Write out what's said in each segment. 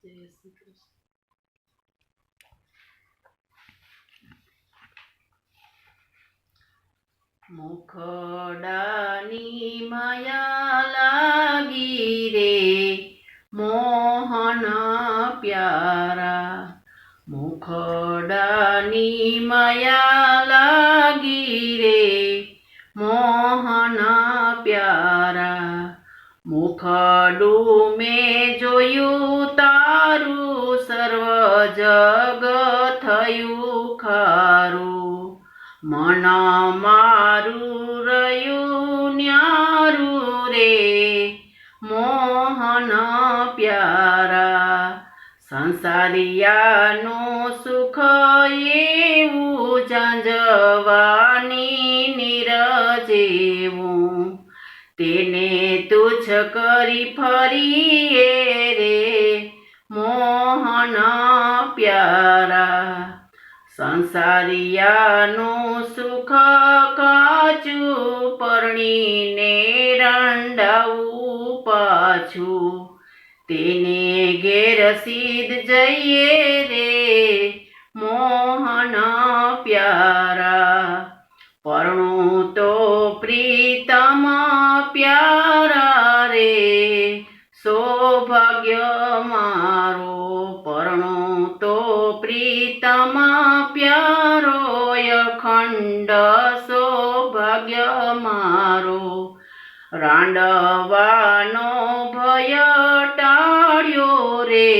જય શ્રી કૃષ્ણ. મુખડાની માયા લાગી રે મોહન પ્યારા, મુખડાની માયા લાગી રે મોહન પ્યારા, મુખડું મેં જોયું તારું સર્વ જગ થયું ખારું, મન મારું રહ્યું ન્યારું રે મોહન પ્યારા, સંસારિયાનું સુખ એવું ઝંઝવાની નીર જેવું, તેને તુચ્છ કરી ફરીએ રે મોહન પ્યારા, સંસારિયાનું સુખ કાચું પરણીને રંડાવું પાછું, તેને ઘેર સીધ જઈએ રે મોહન પ્યારા, પરણું તો પ્રીતમ પ્યારા રે સૌભાગ્ય મારો, પરણું તો પ્રીતમ પ્યારો અખંડ સૌભાગ્ય મારો, રાંડવાનો ભય ટાળ્યો રે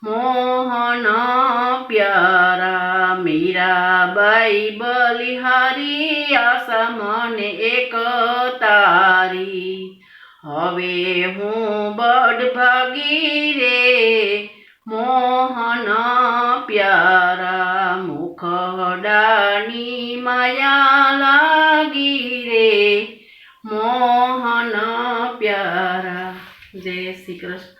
મોહન પ્યારા, મીરાબાઈ બલિહારી આશા મને એક તારી, હવે હું બડભાગી રે મોહન પ્યારા, મુખડાની માયા લાગી રે મોહન પ્યારા. જય શ્રી કૃષ્ણ.